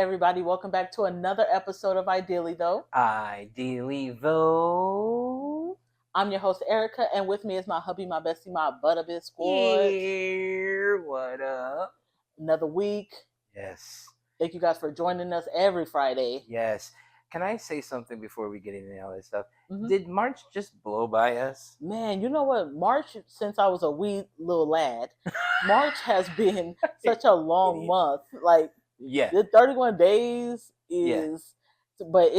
everybody. Welcome back to another episode of Ideally, though. Ideally, though. I'm your host, Erika, and with me is my hubby, my bestie, my butterbit squad. Here, what up? Another week. Yes. Thank you guys for joining us every Friday. Yes. Can I say something before we get into all this stuff? Mm-hmm. Did March just blow by us? Man, you know what? March, since I was a wee little lad, March has been such a long month. Like, the 31 days is... Yeah. But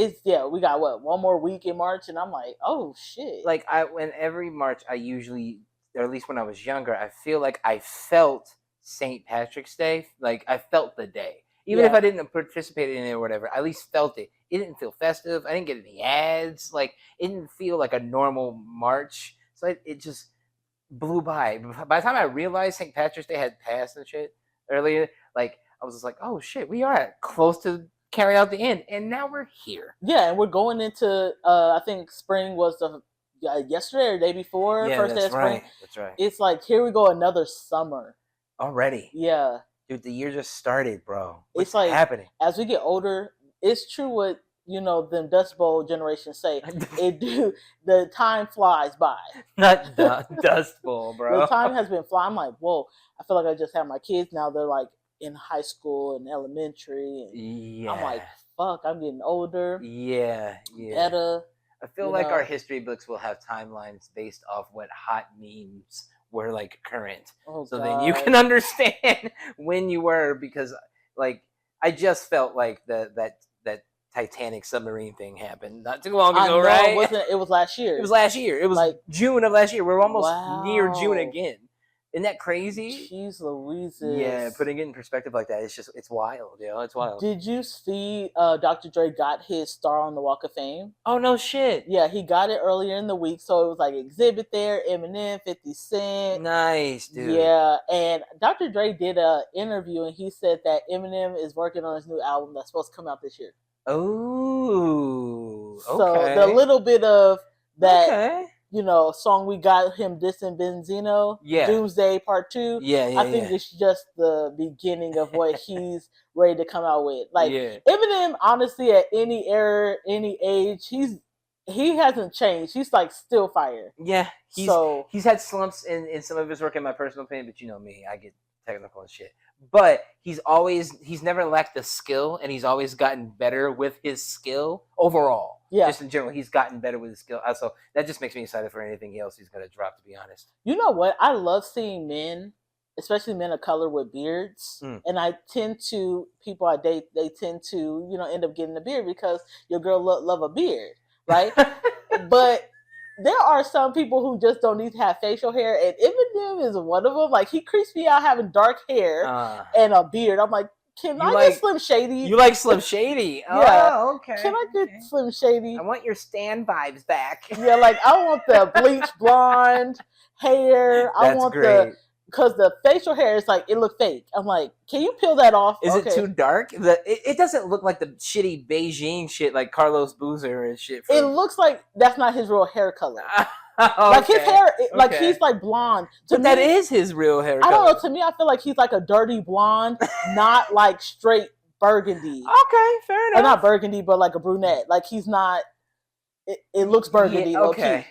we got one more week in March, and I'm like, oh shit. Like when every March, I usually, or at least when I was younger, I feel like I felt St. Patrick's Day. Like I felt the day, even if I didn't participate in it or whatever. I at least felt it. It didn't feel festive. I didn't get any ads. Like it didn't feel like a normal March. So it just blew by. By the time I realized St. Patrick's Day had passed and shit earlier, like I was just like, oh shit, we are close to carry out the end, and now we're here. Yeah, and we're going into I think spring was the yesterday or the day before. Yeah, first day of spring. Right. That's right. It's like here we go, another summer already. Yeah, dude, the year just started, bro. What's like happening? As we get older, it's true what them Dust Bowl generations say. The time flies by. Not Dust Bowl, bro. The time has been flying. I'm like, whoa! I feel like I just had my kids now. They're like in high school and elementary, and I'm like, fuck, I'm getting older. Yeah. Better. I feel like our history books will have timelines based off what hot memes were like current. So then you can understand when you were, because like I just felt like that Titanic submarine thing happened not too long ago, right? It was last year. It was last year. It was like June of last year. We're almost near June again. Isn't that crazy? Jeez Louise. Yeah, putting it in perspective like that, it's wild, It's wild. Did you see Dr. Dre got his star on the Walk of Fame? Oh, no shit. Yeah, he got it earlier in the week, so it was like exhibit there, Eminem, 50 Cent. Nice, dude. Yeah, and Dr. Dre did an interview, and he said that Eminem is working on his new album that's supposed to come out this year. Oh, okay. So the little bit of that... song we got him dissing Benzino, Doomsday Part 2. I think it's just the beginning of what he's ready to come out with. Like Eminem, honestly, at any era, any age, he hasn't changed. He's like still fire. Yeah, he's had slumps in some of his work, in my personal opinion, but you know me, I get technical and shit. But he's never lacked the skill, and he's always gotten better with his skill overall. Yeah. Just in general, he's gotten better with his skill. So that just makes me excited for anything else he's going to drop, to be honest. You know what? I love seeing men, especially men of color with beards. And people I date, they tend to, end up getting a beard because your girl love a beard, right? But there are some people who just don't need to have facial hair, and Eminem is one of them. Like, he creeps me out having dark hair and a beard. I'm like, can I get Slim Shady? You like Slim Shady? Yeah. Okay. Can I get Slim Shady? I want your Stan vibes back. Yeah, like I want the bleach blonde hair. I want because the facial hair is like, it look fake. I'm like, can you peel that off? Is it too dark? It doesn't look like the shitty Beijing shit like Carlos Boozer and shit. It looks like that's not his real hair color. Like his hair, like he's like blonde. But that is his real hair color. I don't know. To me, I feel like he's like a dirty blonde, not like straight burgundy. Okay, fair enough. Or not burgundy, but like a brunette. Like he's not. It looks burgundy. Yeah, okay.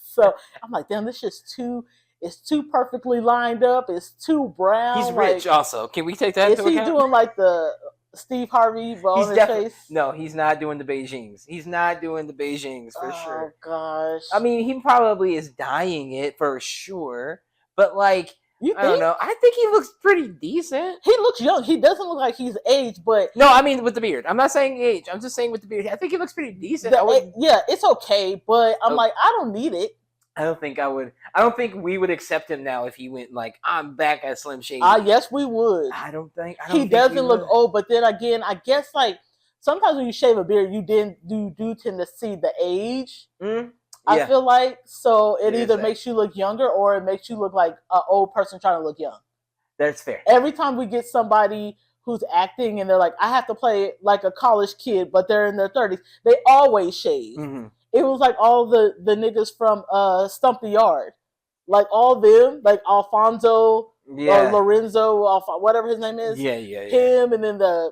So I'm like, damn, this is too. It's too perfectly lined up. It's too brown. He's rich, also. Can we take that into account? Is he doing like the Steve Harvey on his face? No, he's not doing the Beijings. He's not doing the Beijings for sure. Oh gosh. I mean, he probably is dyeing it for sure. But like, I don't know. I think he looks pretty decent. He looks young. He doesn't look like he's aged, but no, I mean with the beard. I'm not saying age. I'm just saying with the beard. I think he looks pretty decent. Yeah, it's okay, but I'm like, I don't need it. I don't think I would. I don't think we would accept him now if he went like, I'm back as Slim Shady. Yes, we would. I don't think he doesn't look old. But then again, I guess like sometimes when you shave a beard, you do tend to see the age. I feel like so it either makes you look younger or it makes you look like an old person trying to look young. That's fair. Every time we get somebody who's acting and they're like, I have to play like a college kid, but they're in their 30s, they always shave. It was like all the niggas from Stump the Yard. Like all them, like Alfonso, or Lorenzo, whatever his name is. Yeah. Him, and then the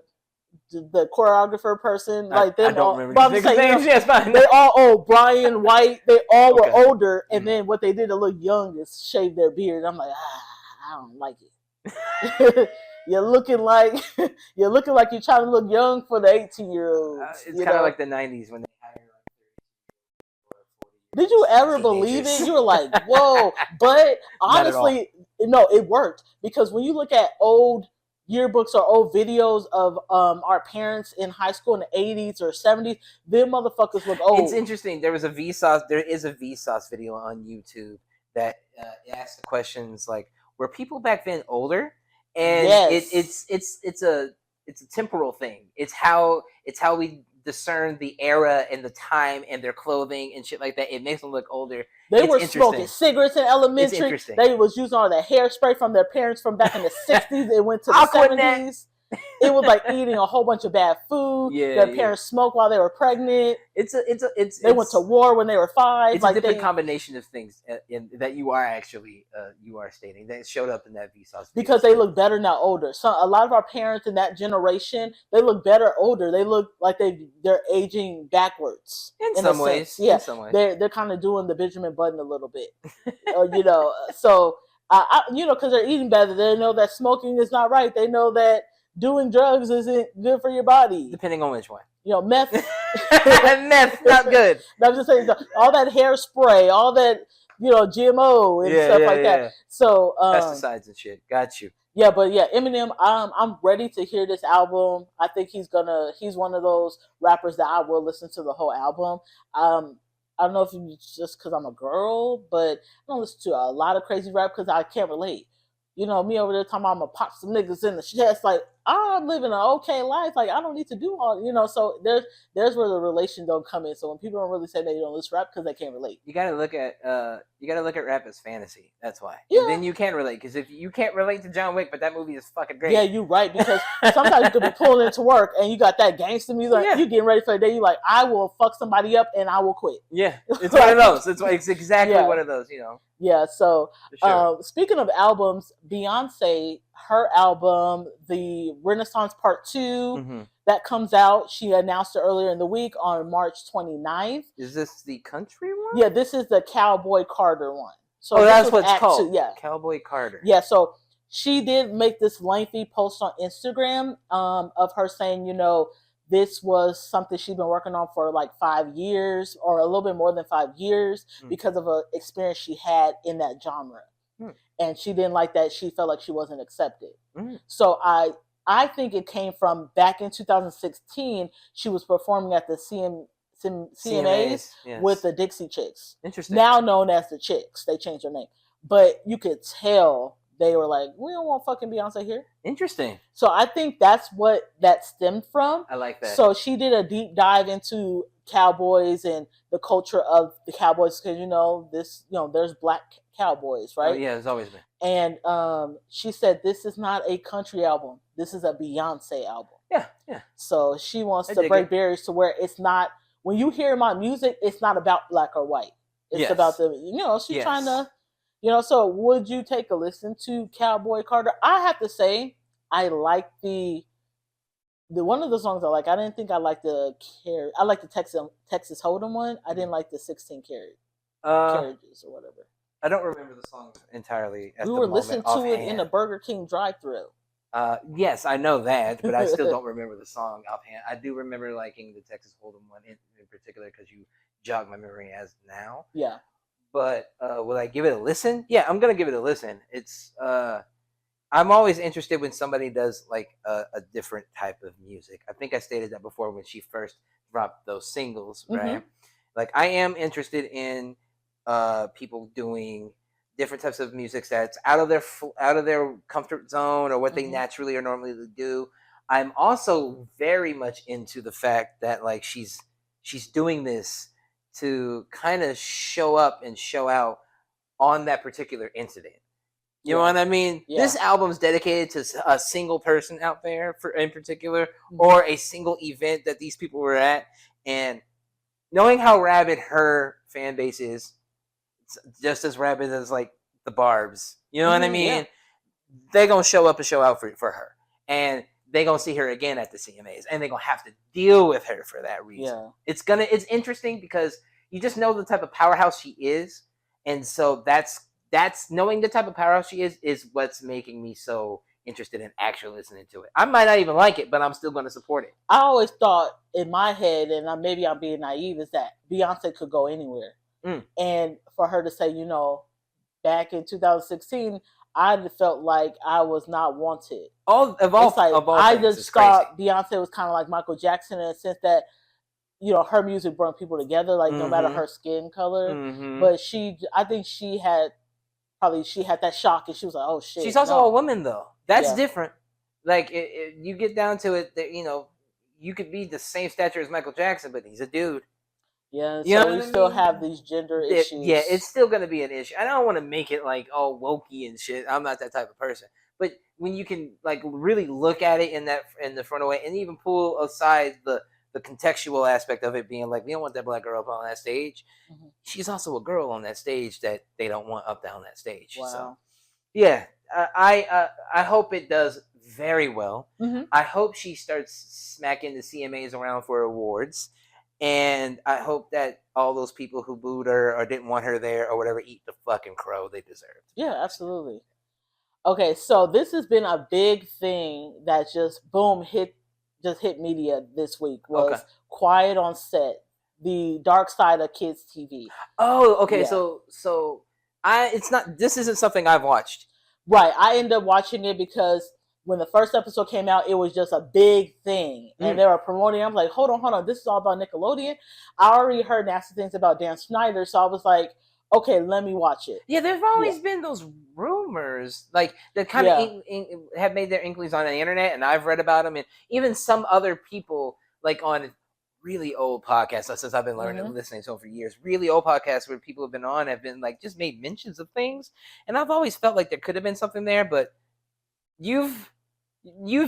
the choreographer person, like I them don't all. remember these names. Yes, fine. They all Brian White. They all were Okay. older, and then what they did to look young is shave their beard. I'm like, I don't like it. You're looking like you're trying to look young for the 18-year-olds. It's kind of like the 90s when they hired Did you ever believe it? You were like, whoa. But honestly, no, it worked. Because when you look at old yearbooks or old videos of our parents in high school in the 80s or 70s, them motherfuckers look old. It's interesting. There is a Vsauce video on YouTube that asks questions like, were people back then older? And yes. it's a temporal thing. It's how we discern the era and the time and their clothing and shit like that. It makes them look older. They were smoking cigarettes in elementary. They was using all the hairspray from their parents from back in the 60s. It went to the 70s. It was like eating a whole bunch of bad food. Their parents smoked while they were pregnant. They went to war when they were 5. It's like a different combination of things that you are actually stating that showed up in that Vsauce. Because they look better now older. So a lot of our parents in that generation, they look better older. They look like they're aging backwards. In some ways. Yeah, in some ways. They're kind of doing the Benjamin Button a little bit. So because they're eating better. They know that smoking is not right. They know that doing drugs isn't good for your body. Depending on which one. Meth. Meth, not good. I'm just saying, all that hairspray, all that, GMO and stuff like that. So pesticides and shit. Got you. Yeah, but yeah, Eminem, I'm ready to hear this album. I think he's one of those rappers that I will listen to the whole album. I don't know if it's just because I'm a girl, but I don't listen to a lot of crazy rap because I can't relate. Me over there talking about I'm gonna pop some niggas in the chest. Like, I'm living an okay life. Like, I don't need to do all, so there's where the relation don't come in. So when people don't really say they don't listen to rap because they can't relate. You gotta look at rap as fantasy. That's why. Yeah. And then you can relate, because if you can't relate to John Wick, but that movie is fucking great. Yeah, you're right, because sometimes you could be pulling into work and you got that gangster music. Yeah. You getting ready for the day. You like, I will fuck somebody up and I will quit. Yeah, it's one of those. It's exactly one of those. Yeah, so speaking of albums, Beyonce, her album, The Renaissance Part 2, that comes out. She announced it earlier in the week on March 29th. Is this the country one? Yeah, this is the Cowboy Carter one. So that's what it's called. 2, yeah. Cowboy Carter. Yeah, so she did make this lengthy post on Instagram of her saying, this was something she's been working on for like 5 years or a little bit more than 5 years because of an experience she had in that genre. And she didn't like that. She felt like she wasn't accepted. So I think it came from back in 2016, she was performing at the CMAs with the Dixie Chicks. Interesting. Now known as the Chicks. They changed their name. But you could tell they were like, we don't want fucking Beyonce here. Interesting. So I think that's what that stemmed from. I like that. So she did a deep dive into cowboys and the culture of the cowboys because there's black cowboys, right? Oh, yeah, there's always been. And she said this is not a country album. This is a Beyonce album. Yeah. So she wants to break barriers to where it's not, when you hear my music, it's not about black or white. It's about the she's trying to. So would you take a listen to Cowboy Carter? I have to say, I like the one of the songs I like. I didn't think I liked I like the Texas Hold'em one. I didn't like the 16 carriages or whatever. I don't remember the song entirely. We were listening to it in a Burger King drive-thru. Yes, I know that, but I still don't remember the song offhand. I do remember liking the Texas Hold'em one in particular because you jogged my memory as now. Yeah. But will I give it a listen? Yeah, I'm gonna give it a listen. It's I'm always interested when somebody does like a different type of music. I think I stated that before when she first dropped those singles, right? Like I am interested in people doing different types of music that's out of their comfort zone or what they naturally or normally do. I'm also very much into the fact that like she's doing this to kind of show up and show out on that particular incident. You know what I mean? Yeah. This album's dedicated to a single person out there in particular, or a single event that these people were at. And knowing how rabid her fan base is, it's just as rabid as like the Barbs. You know what I mean? Yeah. They're going to show up and show out for her. And they're gonna see her again at the CMAs, and they're gonna have to deal with her for that reason. Yeah. It's interesting because you just know the type of powerhouse she is, and so that's knowing the type of powerhouse she is what's making me so interested in actually listening to it. I might not even like it, but I'm still going to support it. I always thought in my head, and maybe I'm being naive, is that Beyonce could go anywhere. And for her to say, you know, back in 2016, I felt like I was not wanted. I just thought Beyonce was kind of like Michael Jackson in the sense that, you know, her music brought people together, like no matter her skin color. But I think she had that shock, and she was like, "Oh shit." She's also a woman, though. That's different. Like you get down to it, that, you know, you could be the same stature as Michael Jackson, but he's a dude. Yeah, so we still have these gender issues. Yeah, it's still going to be an issue. I don't want to make it like all wokey and shit. I'm not that type of person. But when you can like really look at it in the front of it, and even pull aside the contextual aspect of it being like, we don't want that black girl up on that stage. She's also a girl on that stage that they don't want up down that stage. Wow. So, yeah, I hope it does very well. I hope she starts smacking the CMAs around for awards. And I hope that all those people who booed her or didn't want her there or whatever eat the fucking crow they deserved. Yeah, absolutely. Okay, so this has been a big thing that just hit media this week was Quiet on Set, the dark side of kids TV. Oh, okay. Yeah. So this isn't something I've watched. Right. I ended up watching it because when the first episode came out, it was just a big thing. And they were promoting it. I'm like, hold on. This is all about Nickelodeon. I already heard nasty things about Dan Snyder, so I was like, okay, let me watch it. Yeah, there's always been those rumors, like that kind of have made their inklings on the internet, and I've read about them, and even some other people, like on really old podcasts, since I've been listening to them for years, really old podcasts where people have been on have been like just made mentions of things, and I've always felt like there could have been something there, but you've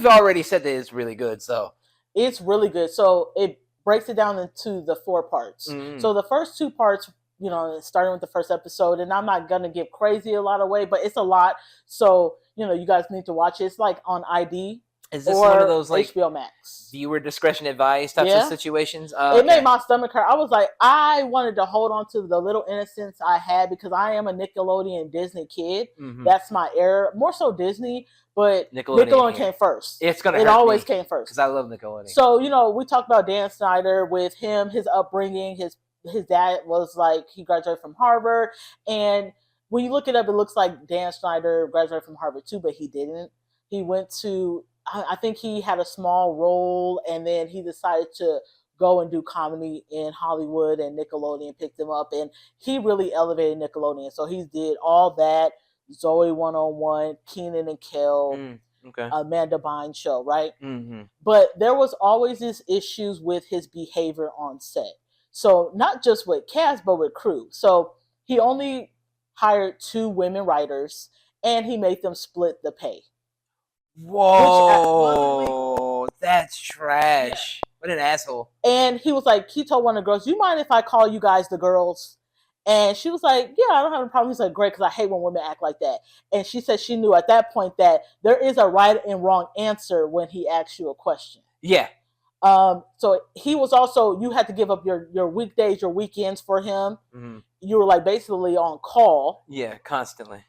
already said that it's really good, so it's really good. So it breaks it down into the 4 parts. So the first 2 parts, you know, starting with the first episode, and I'm not gonna give crazy a lot away, but it's a lot. So, you know, you guys need to watch it. It's like on ID. Is this one of those like HBO Max viewer discretion advised types of situations? It made my stomach hurt. I was like, I wanted to hold on to the little innocence I had because I am a Nickelodeon Disney kid. That's my era. More so Disney, but Nickelodeon came first. It always came first because I love Nickelodeon. So, you know, we talked about Dan Snyder with him, his upbringing. His dad was like, he graduated from Harvard, and when you look it up, it looks like Dan Snyder graduated from Harvard too, but he didn't. He went to, I think he had a small role, and then he decided to go and do comedy in Hollywood, and Nickelodeon picked him up, and he really elevated Nickelodeon. So he did all that, Zoe 101, Kenan and Kel, Amanda Bynes show, right? But there was always these issues with his behavior on set. So not just with cast, but with crew. So he only hired 2 women writers, and he made them split the pay. Whoa, that's trash. Yeah. What an asshole. And he was like, he told one of the girls, you mind if I call you guys the girls? And she was like, yeah, I don't have a problem. He's like, great, because I hate when women act like that. And she said she knew at that point that there is a right and wrong answer when he asks you a question. Yeah. So he was also, you had to give up your weekdays, your weekends for him. You were like basically on call. Yeah, constantly.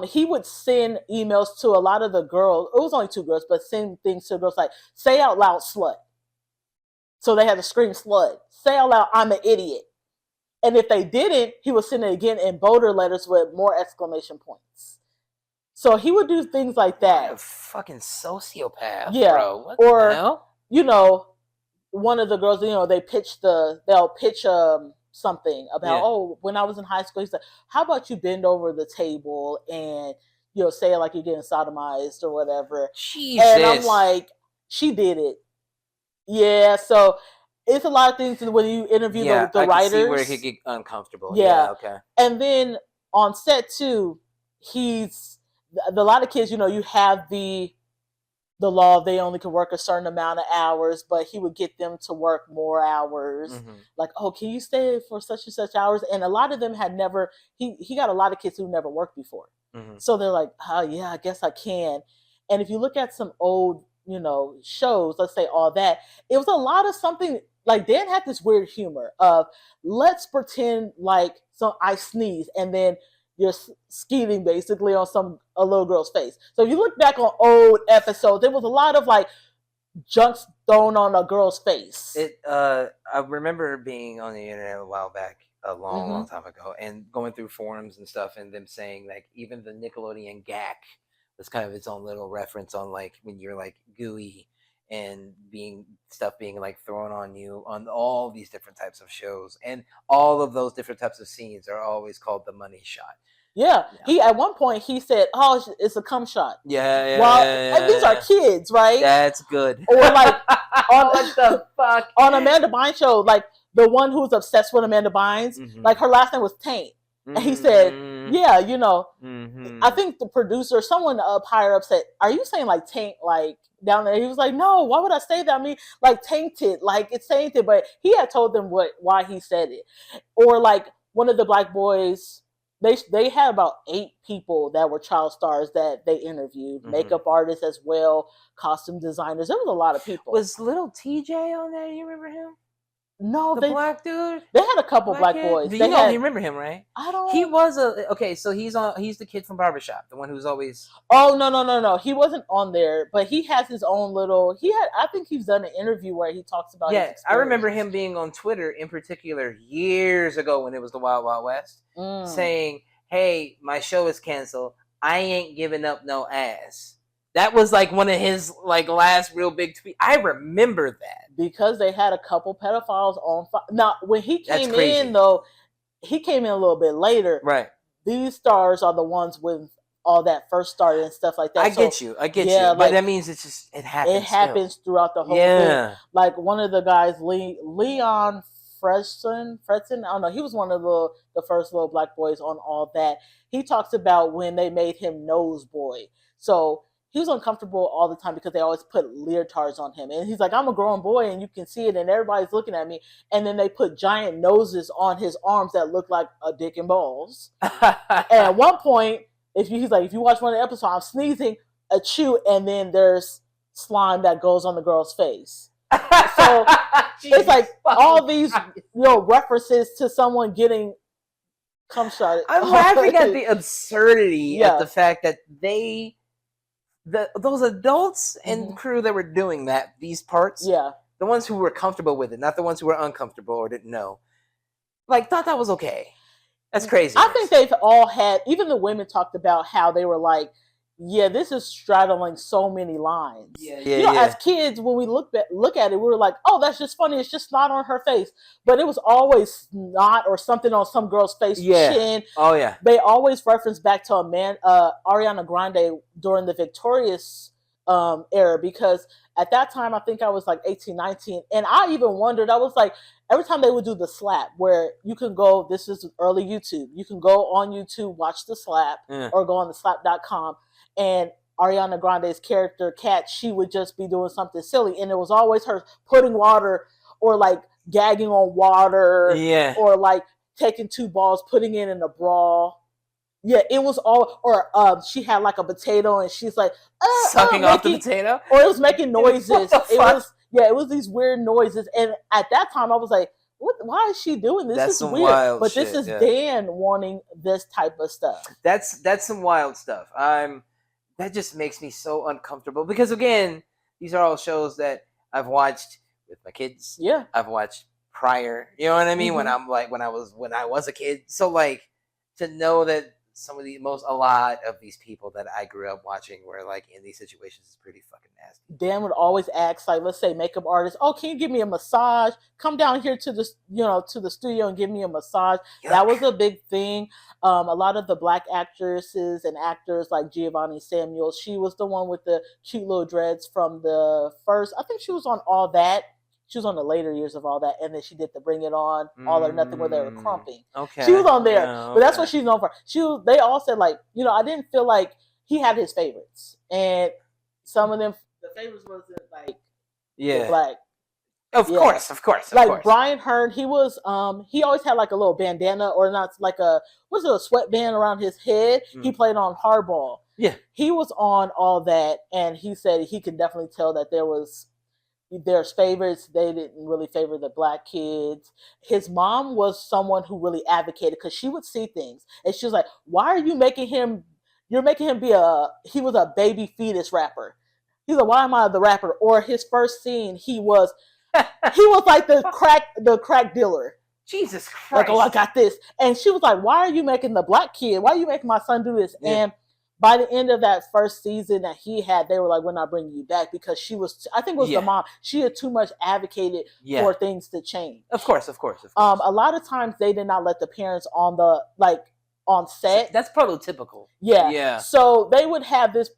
He would send emails to a lot of the girls. It was only 2 girls, but send things to girls like, say out loud, slut. So they had to scream slut. Say out loud, I'm an idiot. And if they didn't, he would send it again in bolder letters with more exclamation points. So he would do things like that. What a fucking sociopath, bro. What the hell? You know, one of the girls, you know, they'll pitch something about, when I was in high school, he said, how about you bend over the table and, you know, say it like you're getting sodomized or whatever. Jesus. And I'm like, she did it. Yeah, so it's a lot of things when you interview the writers. I can see where it could get uncomfortable. Yeah, okay. And then on set too, a lot of kids, you know, you have the law, they only can work a certain amount of hours, but he would get them to work more hours. Like, oh, can you stay for such and such hours? And a lot of them had never, he got a lot of kids who never worked before. So they're like, oh yeah, I guess I can. And if you look at some old shows, let's say All That, it was a lot of something like Dan had this weird humor of let's pretend like I sneeze and then you're skeeting basically on a little girl's face. So if you look back on old episodes, there was a lot of like junks thrown on a girl's face. I remember being on the internet a while back, a long time ago, and going through forums and stuff, and them saying like even the Nickelodeon GAC was kind of its own little reference on like when you're like gooey and being like thrown on you on all these different types of shows, and all of those different types of scenes are always called the money shot. Yeah. He at one point he said, "Oh, it's a cum shot." Yeah. These are kids, right? That's good. Or like on what the fuck on Amanda Bynes' show, like the one who's obsessed with Amanda Bynes, like her last name was Taint, and he said, "Yeah, I think the producer, someone up higher up said, are you saying like taint like down there?" He was like, "No, why would I say that? I mean, like tainted, like it's tainted." But he had told them why he said it. Or like one of the black boys. They had about 8 people that were child stars that they interviewed, makeup artists as well, costume designers. There was a lot of people. Was little TJ on there? You remember him? No, the black dude. They had a couple black boys. You remember him, right? I don't. He was so he's the kid from Barbershop, the one who's always. Oh no! He wasn't on there, but he has his own little. I think he's done an interview where he talks about. Yeah, I remember him being on Twitter in particular years ago when it was the Wild Wild West, saying, "Hey, my show is canceled. I ain't giving up no ass." That was like one of his like last real big tweets. I remember that because they had a couple pedophiles on. Now, when he came in, though, he came in a little bit later. Right. These stars are the ones with all that first started and stuff like that. I get you. But like, that means it happens. It happens throughout the whole thing. Like one of the guys, Leon Fredson. I don't know. He was one of the first little black boys on All That. He talks about when they made him Nose Boy. So he was uncomfortable all the time because they always put leotards on him. And he's like, I'm a grown boy and you can see it and everybody's looking at me. And then they put giant noses on his arms that look like a dick and balls. And at one point, if you watch one of the episodes, I'm sneezing, a chew, and then there's slime that goes on the girl's face. So it's like all these references to someone getting cum shot. I'm laughing at the absurdity of the fact that those adults and crew that were doing these parts, the ones who were comfortable with it, not the ones who were uncomfortable or didn't know, like thought that was okay. That's crazy. I think they've all had, even the women talked about how they were like, yeah, this is straddling so many lines. As kids, when we look at it, we were like, oh, that's just funny. It's just snot on her face. But it was always snot or something on some girl's face, chin. Oh, yeah. They always reference back to Ariana Grande during the Victorious era, because at that time, I think I was like 18, 19. And I even wondered, I was like, every time they would do the slap, where you can go, this is early YouTube, you can go on YouTube, watch the slap, or go on the slap.com. And Ariana Grande's character, Kat, she would just be doing something silly. And it was always her putting water or like gagging on water or like taking 2 balls, putting it in a bra. Yeah, it was all, or she had like a potato and she's like, sucking off the potato? Or it was making noises. It was these weird noises. And at that time I was like, why is she doing this? This is weird. But this is Dan wanting this type of stuff. That's some wild stuff. That just makes me so uncomfortable because, again, these are all shows that I've watched with my kids. Yeah, I've watched prior. You know what I mean? When I was a kid. So like to know that a lot of these people that I grew up watching were like in these situations is pretty fucking nasty. Dan would always ask, like, let's say makeup artists, oh, can you give me a massage? Come down here to the studio and give me a massage. Yuck. That was a big thing. A lot of the black actresses and actors like Giovanni Samuel, she was the one with the cute little dreads from the first, I think she was on All That. She was on the later years of All That, and then she did the Bring It On, All or Nothing, where they were crumping. Okay, she was on there, but that's what she's known for. They all said like, I didn't feel like he had his favorites, and some of them, the favorites wasn't like, black. Of course. Like Brian Hearn, he was, he always had like a little bandana or not like a sweatband around his head. He played on Hardball. Yeah. He was on all that, and he said he could definitely tell that there's favorites. They didn't really favor the black kids. His mom was someone who really advocated because she would see things and she was like, why are you making him, you're making him he was a baby fetus rapper. He's like, why am I the rapper? Or his first scene, he was like the crack dealer. Jesus Christ. Like, oh, I got this. And she was like, why are you making the black kid? Why are you making my son do this? Yeah. And by the end of that first season that he had, they were like, we're not bringing you back because she was, I think it was the mom. She had too much advocated for things to change. Of course. A lot of times they did not let the parents on set. That's prototypical. Yeah. So they would have this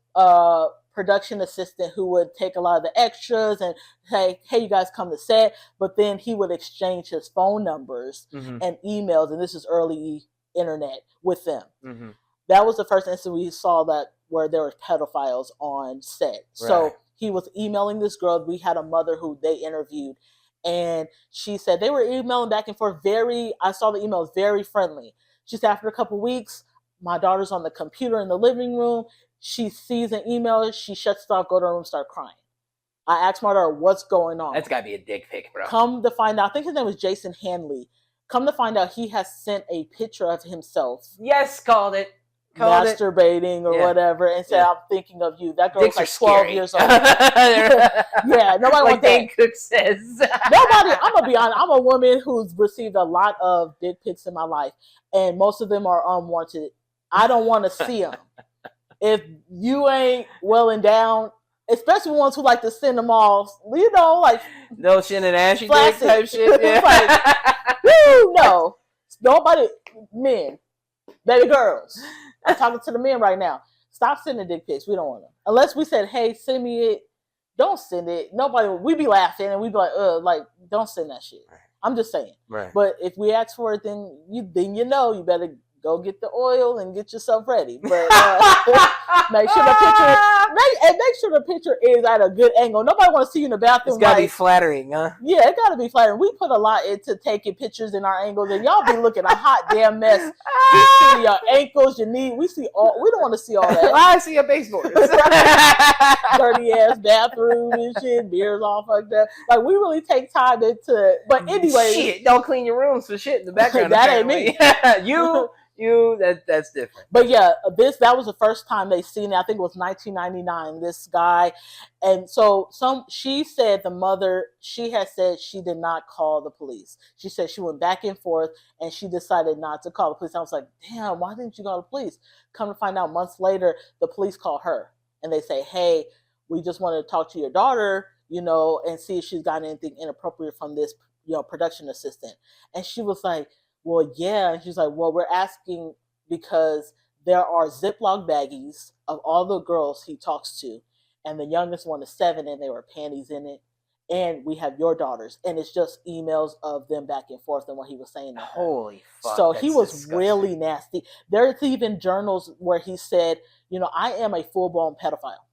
production assistant who would take a lot of the extras and say, hey, you guys come to set. But then he would exchange his phone numbers and emails. And this is early internet with them. Mm-hmm. That was the first instance we saw that where there were pedophiles on set. Right. So he was emailing this girl. We had a mother who they interviewed, and she said they were emailing back and forth. I saw the emails very friendly. She said after a couple of weeks, my daughter's on the computer in the living room. She sees an email. She shuts it off, go to her room, start crying. I asked my daughter, what's going on? That's got to be a dick pic, bro. Come to find out, I think his name was Jason Hanley. Come to find out, he has sent a picture of himself. Yes, called it. Masturbating or whatever, and said, I'm thinking of you. That girl's like 12 years old. Yeah, nobody wants that. Cook says. Nobody, I'm going to be honest, I'm a woman who's received a lot of dick pics in my life, and most of them are unwanted. I don't want to see them. If you ain't well and down, especially ones who like to send them off, like no shin and ashy dick type shit. Yeah. Like, woo, no. Nobody, men, baby girls. I'm talking to the men right now. Stop sending dick pics. We don't want them. Unless we said, hey, send me it. Don't send it. Nobody, we be laughing and we be like, don't send that shit. Right. I'm just saying. Right. But if we ask for it, then you better go get the oil and get yourself ready. But make sure the picture is at a good angle. Nobody wants to see you in the bathroom. It's gotta be flattering, huh? Yeah, it gotta be flattering. We put a lot into taking pictures in our angles, and y'all be looking a hot damn mess. We see your ankles, your knee. We don't want to see all that. I see your baseboard. Dirty ass bathroom and shit. Beers all fucked up. Like, we really take time to. But anyway, shit, don't clean your rooms for shit in the background. That apparently. Ain't me. That's different. But yeah, that was the first time they seen it. I think it was 1999. This guy, and so she said the mother, she had said she did not call the police. She said she went back and forth, and she decided not to call the police. I was like, damn, why didn't you call the police? Come to find out, months later, the police call her, and they say, hey, we just wanted to talk to your daughter, and see if she's gotten anything inappropriate from this, production assistant. And she was like, well, yeah. And she's like, well, we're asking because there are Ziploc baggies of all the girls he talks to. And the youngest one is 7, and there were panties in it. And we have your daughters. And it's just emails of them back and forth and what he was saying to her. Holy fuck. So he was disgusting. Really nasty. There's even journals where he said, I am a full-blown pedophile.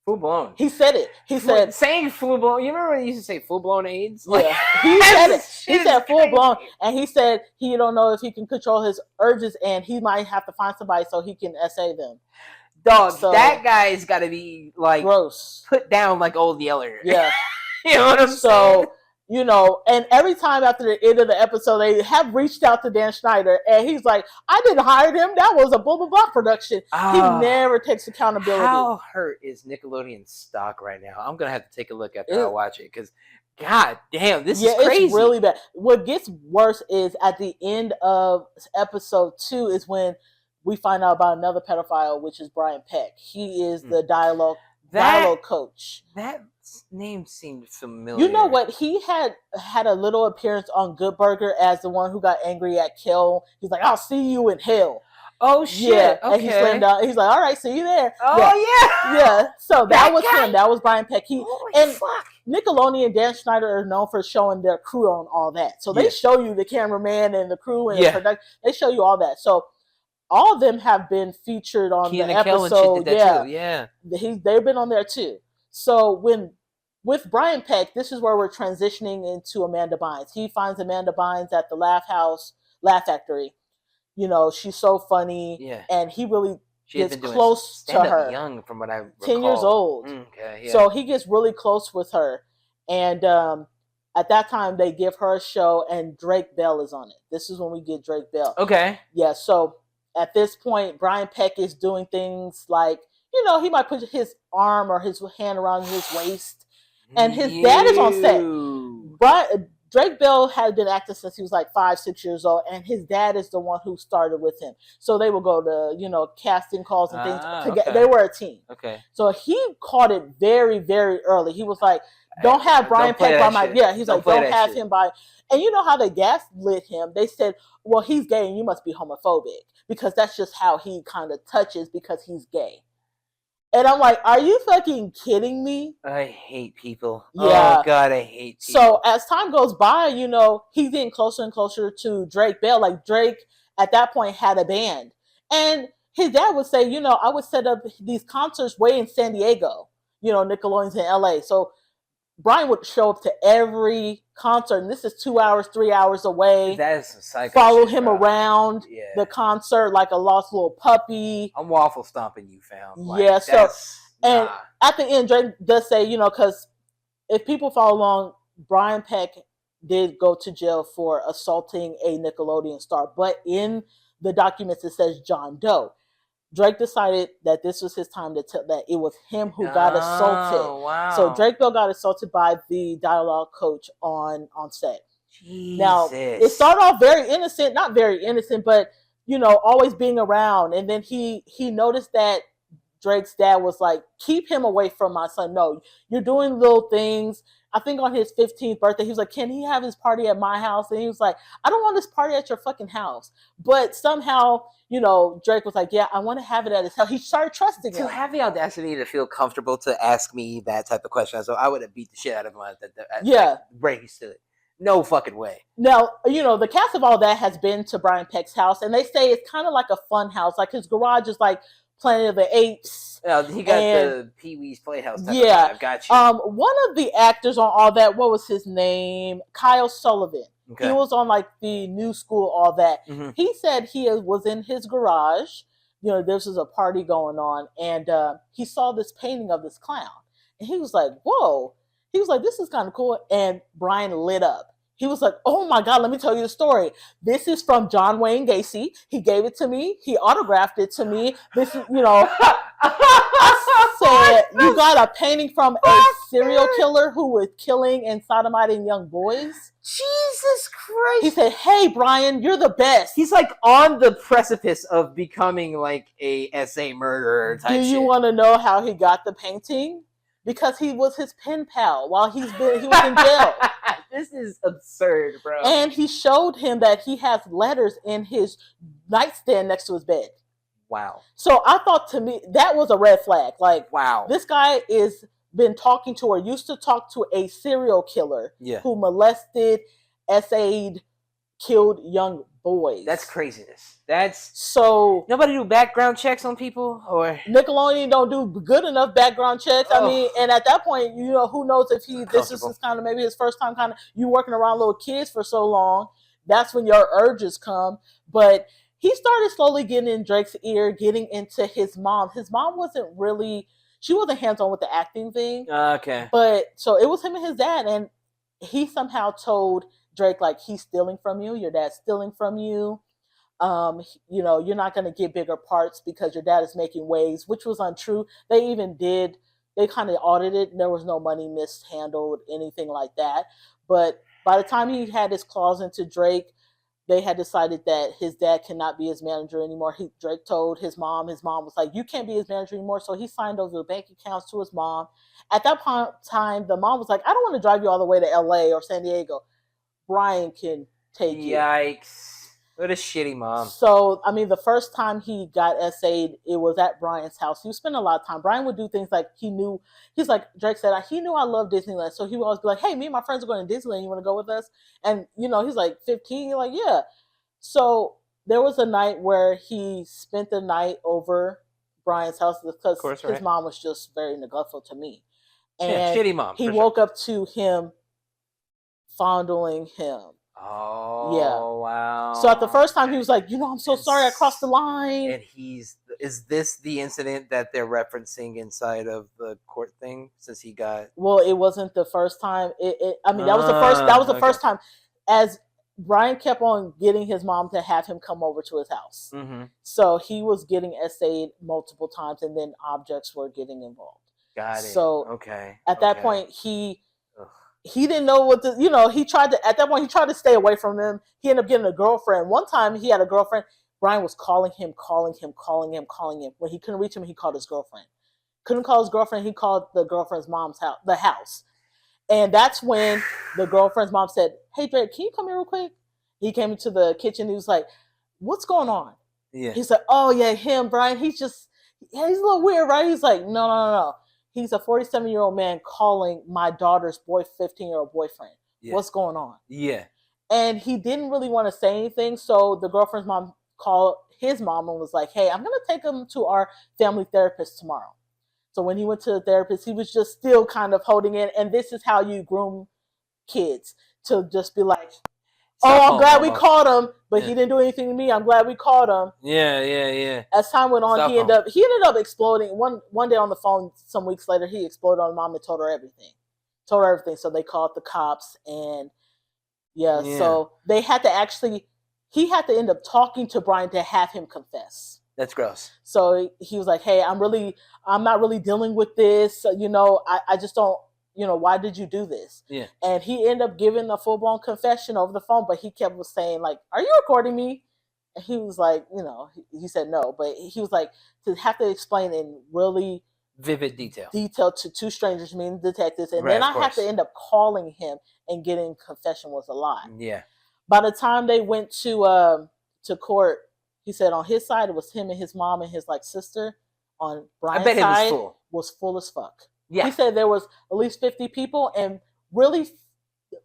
Full blown. He said it. He said saying full blown. You remember when he used to say full blown AIDS? Yeah, he said it. He said full blown, and he said he don't know if he can control his urges, and he might have to find somebody so he can essay them. Dog, that guy's got to be like gross, put down like Old Yeller. Yeah, you know what I'm saying? And every time after the end of the episode, they have reached out to Dan Schneider, and he's like, I didn't hire him. That was a blah, blah, blah production. He never takes accountability. How hurt is Nickelodeon stock right now? I'm going to have to take a look after I watch it, because god damn, this is crazy. It's really bad. What gets worse is at the end of episode 2 is when we find out about another pedophile, which is Brian Peck. He is the dialogue coach. That name seemed familiar. You know what? He had a little appearance on Good Burger as the one who got angry at Kel. He's like, I'll see you in hell. Oh shit! Yeah, okay. And he slammed down. He's like, all right, see you there. Oh yeah. So that was him. That was Brian Peck. Fuck. Nickelodeon and Dan Schneider are known for showing their crew on all that. So they show you the cameraman and the crew and the production. They show you all that. So all of them have been featured on the episode. They've been on there too. So with Brian Peck, this is where we're transitioning into Amanda Bynes. He finds Amanda Bynes at the Laugh Factory. She's so funny, and he really She had gets been doing close to stand-up her. young, from what I recall. 10 years old. Okay, yeah. So he gets really close with her. And at that time, they give her a show, and Drake Bell is on it. This is when we get Drake Bell. Okay. Yeah, so at this point, Brian Peck is doing things like, he might put his arm or his hand around his waist. And his dad is on set. Drake Bell had been acting since he was like 5, 6 years old, and his dad is the one who started with him. So they would go to, casting calls and things together. Okay. They were a team. Okay. So he caught it very, very early. He was like, don't have Brian Peck by my... Yeah, he's like, don't have him by... And you know how they gaslit him? They said, well, he's gay and you must be homophobic, because that's just how he kind of touches, because he's gay. And I'm like, are you fucking kidding me? I hate people. Yeah. Oh, God, I hate people. So as time goes by, he's getting closer and closer to Drake Bell. Like, Drake, at that point, had a band. And his dad would say, I would set up these concerts way in San Diego. Nickelodeon's in L.A. So Brian would show up to every concert, and this is 2 hours, 3 hours away. That is some psycho Follow shit, him bro. Around the concert like a lost little puppy. I'm waffle stomping you, fam. Yeah, so and at the end, Drake does say, because if people follow along, Brian Peck did go to jail for assaulting a Nickelodeon star, but in the documents it says John Doe. Drake decided that this was his time to tell that it was him who got assaulted. Wow. So Drake Bell got assaulted by the dialogue coach on set. Jesus. Now, it started off very innocent, not very innocent, but, always being around. And then he noticed that Drake's dad was like, keep him away from my son. No, you're doing little things. I think on his 15th birthday, he was like, can he have his party at my house? And he was like, I don't want this party at your fucking house. But somehow, Drake was like, yeah, I want to have it at his house. He started trusting him. To have the audacity to feel comfortable to ask me that type of question. So I would have beat the shit out of him at Brady stood. No fucking way. Now, the cast of all that has been to Brian Peck's house, and they say it's kind of like a fun house. Like, his garage is like Planet of the Apes. Yeah, he got the Pee-wee's Playhouse type of vibe. Got you. One of the actors on all that, what was his name? Kyle Sullivan. Okay. He was on like the New School, all that. Mm-hmm. He said he was in his garage. This was a party going on, and he saw this painting of this clown, and he was like, "Whoa!" He was like, "This is kind of cool." And Brian lit up. He was like, oh my God, let me tell you the story. This is from John Wayne Gacy. He gave it to me. He autographed it to me. This is, I said, you got a painting from a serial killer who was killing and sodomizing young boys? Jesus Christ. He said, hey, Brian, you're the best. He's like on the precipice of becoming like a SA murderer type shit. Do you want to know how he got the painting? Because he was his pen pal while he was in jail. This is absurd, bro. And he showed him that he has letters in his nightstand next to his bed. Wow. So I thought, to me, that was a red flag. Like, wow, this guy is been talking to, or used to talk to, a serial killer who molested, SA'd, killed young boys. That's craziness. That's so. Nobody do background checks on people, or Nickelodeon don't do good enough background checks. I mean, and at that point, who knows if this is his kind of, maybe his first time kind of, you working around little kids for so long. That's when your urges come. But he started slowly getting in Drake's ear, getting into his mom. His mom she wasn't hands-on with the acting thing. Okay. But so it was him and his dad, and he somehow told Drake, like, he's stealing from you. Your dad's stealing from you. You're not going to get bigger parts because your dad is making waves, which was untrue. They kind of audited, and there was no money mishandled, anything like that. But by the time he had his claws into Drake, they had decided that his dad cannot be his manager anymore. Drake told his mom was like, you can't be his manager anymore. So he signed over the bank accounts to his mom. At that time, the mom was like, I don't want to drive you all the way to LA or San Diego. Brian can take you. Yikes. What a shitty mom. So, I mean, the first time he got SA'd, it was at Brian's house. He was spending a lot of time. Brian would do things like Drake said, he knew I loved Disneyland. So he would always be like, hey, me and my friends are going to Disneyland. You want to go with us? And, he's like 15. You're like, yeah. So there was a night where he spent the night over Brian's house because his mom was just very neglectful to me. And shitty mom. He woke up to him fondling him. Oh, wow. So at the first time he was like, I'm so sorry I crossed the line. And is this the incident that they're referencing inside of the court thing since he got? Well, it wasn't the first time. That was the first time, as Brian kept on getting his mom to have him come over to his house. Mm-hmm. So he was getting essayed multiple times, and then objects were getting involved. Got it. So okay. At that point, he didn't know what to, he tried to stay away from him. He ended up getting a girlfriend. One time he had a girlfriend. Brian was calling him. When he couldn't reach him, he called his girlfriend. Couldn't call his girlfriend. He called the girlfriend's mom's house, the house. And that's when the girlfriend's mom said, "Hey, Drake, can you come here real quick?" He came into the kitchen. He was like, "What's going on?" Yeah. He's like, "Oh, yeah, him, Brian. He's a little weird, right?" He's like, No. He's a 47-year-old man calling my daughter's 15-year-old boyfriend. Yeah. What's going on? Yeah. And he didn't really want to say anything. So the girlfriend's mom called his mom and was like, "Hey, I'm going to take him to our family therapist tomorrow." So when he went to the therapist, he was just still kind of holding in. And this is how you groom kids, to just be like, I'm glad we caught him, but he didn't do anything to me. I'm glad we caught him. Yeah. As time went on, he ended up exploding. One day on the phone, some weeks later, he exploded on mom and told her everything. So they called the cops, and so they had to he had to end up talking to Brian to have him confess. That's gross. So he was like, "Hey, I'm not really dealing with this. I just don't, why did you do this?" Yeah. And he ended up giving a full-blown confession over the phone, but he kept saying, like, "Are you recording me?" And he was like, he said no, but he was like, to have to explain in really vivid detail to two strangers, meaning detectives, and then I had to end up calling him and getting confession was a lot. Yeah. By the time they went to court, he said on his side it was him and his mom and his sister. On Brian's side, was full as fuck. Yeah. He said there was at least 50 people and really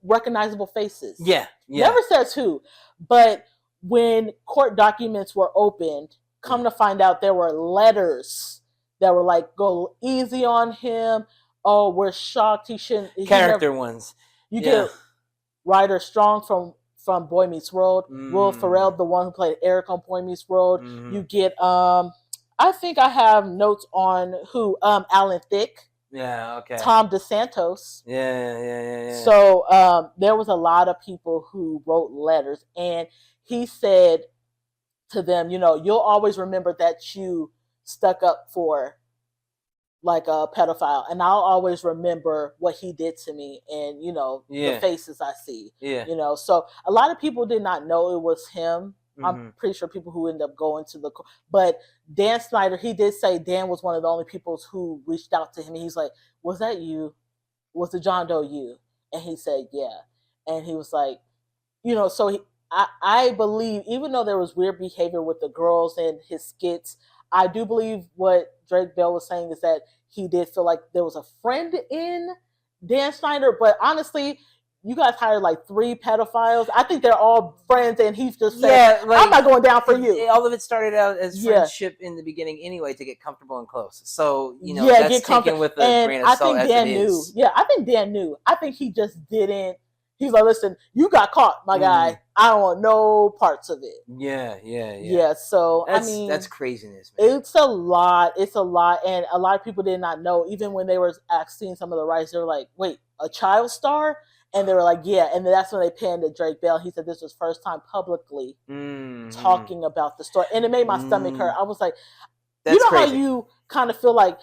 recognizable faces. Yeah. Never says who, but when court documents were opened, come to find out there were letters that were like, "Go easy on him. Oh, we're shocked. He shouldn't." Character ones. You get Ryder Strong from Boy Meets World. Will Ferrell, the one who played Eric on Boy Meets World. You get I think I have notes on who Alan Thicke. Yeah, okay. Tom DeSantos. Yeah. So there was a lot of people who wrote letters, and he said to them, "You'll always remember that you stuck up for like a pedophile, and I'll always remember what he did to me, and the faces I see." Yeah. So a lot of people did not know it was him. Mm-hmm. I'm pretty sure people who ended up going to but Dan Snyder, he did say Dan was one of the only people who reached out to him. And he's like, "Was that you? Was the John Doe you?" And he said, "Yeah." And he was like, so I believe, even though there was weird behavior with the girls and his skits, I do believe what Drake Bell was saying is that he did feel like there was a friend in Dan Snyder. But honestly, you guys hired like 3 pedophiles. I think they're all friends, and he's just saying, "I'm not going down for you." All of it started out as friendship in the beginning anyway, to get comfortable and close. So, that's taken with a grain of salt as it is. Yeah, I think Dan knew. I think he just didn't. He's like, "Listen, you got caught, my guy. I don't want no parts of it." Yeah. So that's craziness, man. It's a lot. And a lot of people did not know. Even when they were seeing some of the writers, they were like, "Wait, a child star?" And they were like, "Yeah." And then that's when they panned to Drake Bell. He said this was first time publicly talking about the story, and it made my stomach hurt. I was like, crazy. How you kind of feel like,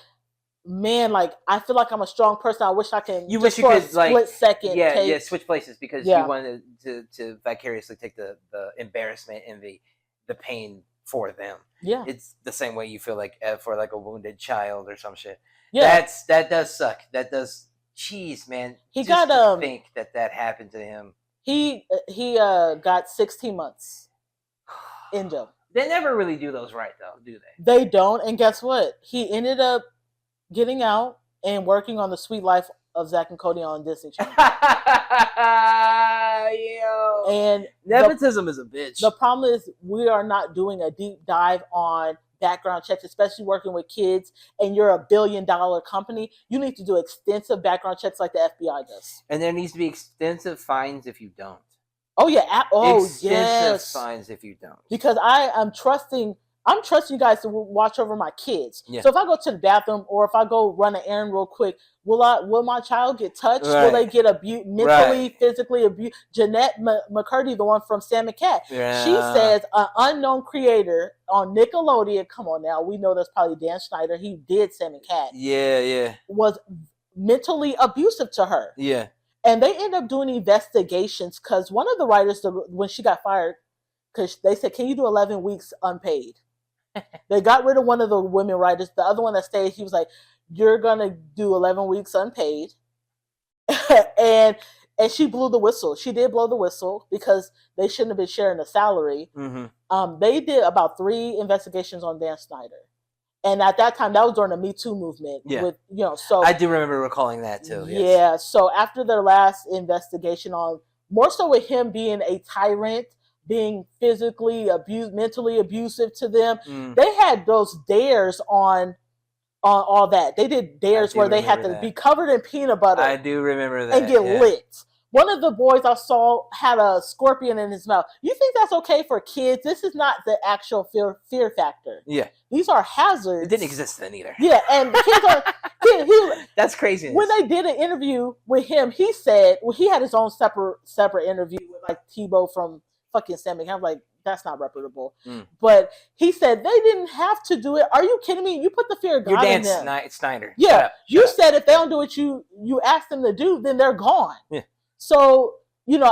man, like, I feel like I'm a strong person. I wish I can. You wish you could split second. Switch places because you wanted to vicariously take the embarrassment and the pain for them. Yeah, it's the same way you feel like for like a wounded child or some shit. Yeah, that does suck. That does. Jeez, man. He just got think that happened to him. He got 16 months in jail. They never really do those right, though, do they? They don't. And guess what? He ended up getting out and working on The Sweet Life of Zack and Cody on Disney Channel. Yo. And nepotism is a bitch. The problem is we are not doing a deep dive on background checks, especially working with kids, and you're $1 billion company. You need to do extensive background checks like the FBI does. And there needs to be extensive fines if you don't. Oh yeah. Extensive Yes. fines if you don't. Because I'm trusting you guys to watch over my kids. Yeah. So if I go to the bathroom or if I go run an errand real quick, will my child get touched? Right. Will they get abused mentally, physically abused? Jeanette McCurdy, the one from Sam and Cat, she says an unknown creator on Nickelodeon. Come on now, we know that's probably Dan Schneider. He did Sam and Cat. Yeah. Was mentally abusive to her. Yeah. And they end up doing investigations because one of the writers, when she got fired, because they said, "Can you do 11 weeks unpaid?" They got rid of one of the women writers. The other one that stayed, he was like, "You're gonna do 11 weeks unpaid," and she blew the whistle. She did blow the whistle because they shouldn't have been sharing the salary. Mm-hmm. They did about 3 investigations on Dan Snyder, and at that time, that was during the Me Too movement. Yeah, with, so I do remember recalling that too. Yes. Yeah, so after their last investigation on more so with him being a tyrant, being physically abused, mentally abusive to them. They had those dares on all that. They did dares where they had to be covered in peanut butter. I do remember that. And get lit. One of the boys I saw had a scorpion in his mouth. You think that's okay for kids? This is not the actual fear factor. Yeah. These are hazards. It didn't exist then either. Yeah, and the kids are... that's crazy. When they did an interview with him, he said... Well, he had his own separate interview with like Tebow from fucking Sam McCann. I'm like, that's not reputable. But he said they didn't have to do it. Are you kidding me? You put the fear of God in them. Dan Snyder. Yeah. You said if they don't do what you asked them to do, then they're gone. Yeah. So,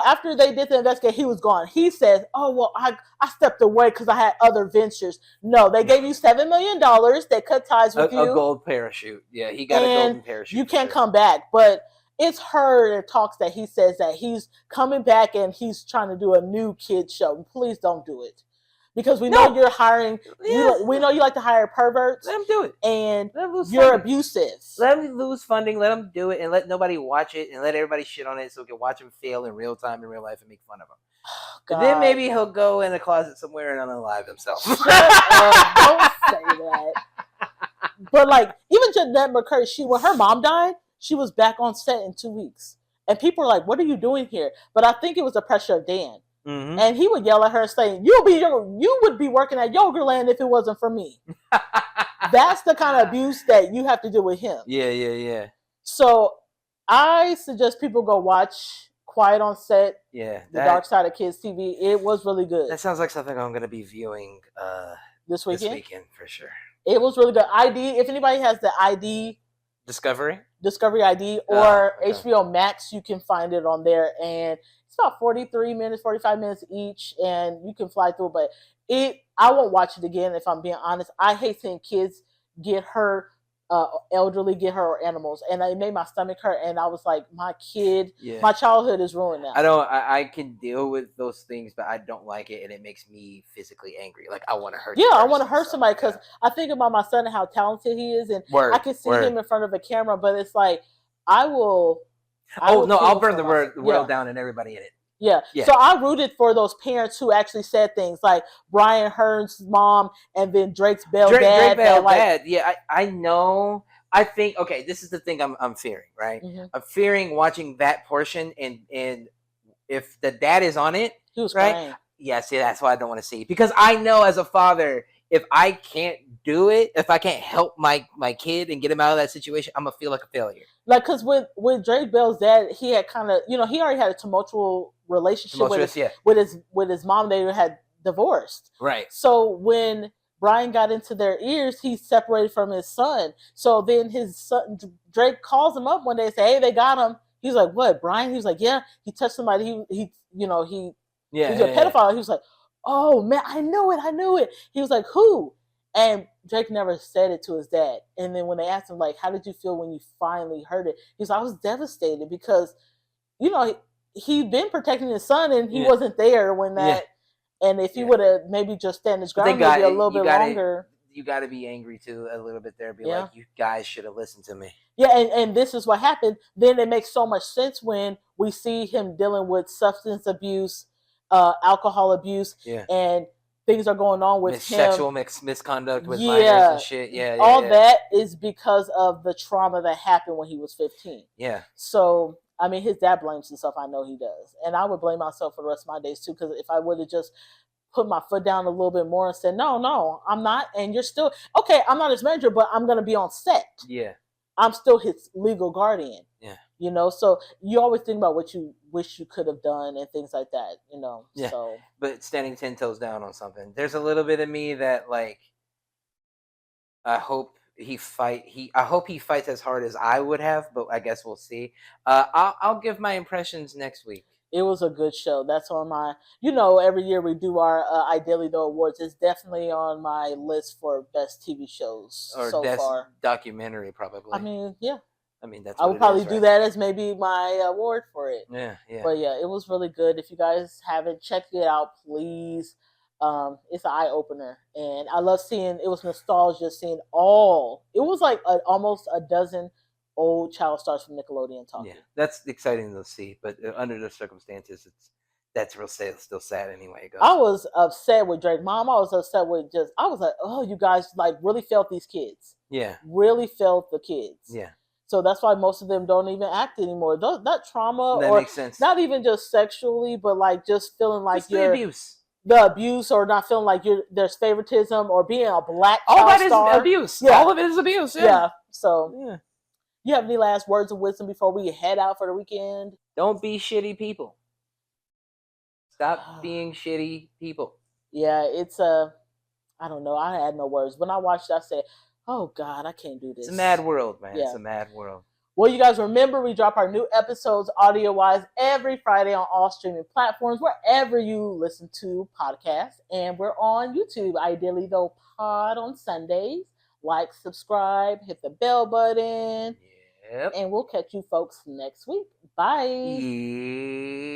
after they did the investigation, he was gone. He says, "Oh, well, I stepped away because I had other ventures." No, they gave you $7 million. They cut ties with you. A gold parachute. Yeah, he got a golden parachute. You can't come back. But it's her that talks that he says that he's coming back and he's trying to do a new kids show. Please don't do it. Because we know you're hiring, we know you like to hire perverts. Let them do it. And you're abusive. Let them lose funding. Let them do it and let nobody watch it and let everybody shit on it so we can watch him fail in real time, in real life, and make fun of him. Oh, then maybe he'll go in a closet somewhere and unalive himself. Shut up. Don't say that. But even Jeanette McCurdy, when her mom died, she was back on set in 2 weeks. And people are like, "What are you doing here?" But I think it was the pressure of Dan. Mm-hmm. And he would yell at her saying, you would be working at Yogurtland if it wasn't for me." That's the kind of abuse that you have to do with him. Yeah. So I suggest people go watch Quiet on Set. Yeah. The Dark Side of Kids TV. It was really good. That sounds like something I'm going to be viewing this weekend? This weekend, for sure. It was really good. If anybody has the ID. Discovery ID or HBO Max, you can find it on there. And it's about 45 minutes each, and you can fly through. But I won't watch it again if I'm being honest. I hate seeing kids get hurt, elderly get hurt, or animals, and it made my stomach hurt. And I was like, my childhood is ruined now. I can deal with those things, but I don't like it, and it makes me physically angry. Like I want to hurt. Yeah, I want to hurt somebody because I think about my son and how talented he is, and I can see him in front of a camera. But it's like I'll burn the world down and everybody in it. Yeah. So I rooted for those parents who actually said things like Brian Hearn's mom and then Drake's Bell dad. Dad. Yeah, I know. I think, okay, this is the thing I'm fearing, right? Mm-hmm. I'm fearing watching that portion and if the dad is on it, he was right? crying. Yeah, see, that's why I don't want to see it. Because I know as a father, if I can't do it, if I can't help my kid and get him out of that situation, I'm going to feel like a failure. Because with Drake Bell's dad, he had kind of, he already had a tumultuous relationship with his mom. They had divorced. Right. So when Brian got into their ears, he separated from his son. So then his son, Drake, calls him up one day and say, "Hey, they got him." He's like, "What, Brian?" He was like, "Yeah, he touched somebody. He's a pedophile." He was like, "Oh man, I knew it." He was like, "Who?" And Drake never said it to his dad. And then when they asked him, like, "How did you feel when you finally heard it?" He's like, "I was devastated because, he'd been protecting his son and he wasn't there when that. And if he would have maybe just stand his ground maybe a little bit longer." You got to be angry too a little bit there. Be like, you guys should have listened to me. Yeah, and this is what happened. Then it makes so much sense when we see him dealing with substance abuse, alcohol abuse, and things are going on with him. Sexual misconduct with minors and shit. That is because of the trauma that happened when he was 15. Yeah. So I mean, his dad blames himself. I know he does, and I would blame myself for the rest of my days too. Because if I would have just put my foot down a little bit more and said, no, I'm not, and you're still okay. I'm not his manager, but I'm gonna be on set. Yeah. I'm still his legal guardian. Yeah. You know, so you always think about what you wish you could have done and things like that. You know. Yeah. So, but standing 10 toes down on something. There's a little bit of me that like. I hope he fights as hard as I would have, but I guess we'll see. I'll give my impressions next week. It was a good show. That's on my, you know, every year we do our Ideally Though Awards. It's definitely on my list for best TV shows or so far. Documentary, probably. I mean, yeah. I mean, that's. I would probably do that as maybe my award for it. Yeah. But yeah, it was really good. If you guys haven't checked it out, please. It's an eye opener, and I love seeing. It was nostalgia seeing all. It was like almost a dozen old child stars from Nickelodeon talking. Yeah, that's exciting to see, but under the circumstances, that's real sad, still sad anyway. I was upset with Drake Mom. I was upset with I was like, oh, you guys like really felt these kids. Yeah. Really felt the kids. Yeah. So that's why most of them don't even act anymore. That trauma, that or makes sense. Not even just sexually, but like just feeling like just the abuse. The abuse, or not feeling like there's favoritism, or being a black all that star. Is abuse. Yeah. All of it is abuse. Yeah. So yeah. You have any last words of wisdom before we head out for the weekend? Don't be shitty people. Stop being shitty people. Yeah, it's I don't know. I had no words. When I watched it, I said, oh God, I can't do this. It's a mad world, man. Yeah. It's a mad world. Well, you guys remember we drop our new episodes audio-wise every Friday on all streaming platforms, wherever you listen to podcasts. And we're on YouTube, Ideally Though Pod on Sundays. Like, subscribe, hit the bell button. Yep. And we'll catch you folks next week. Bye. Yeah.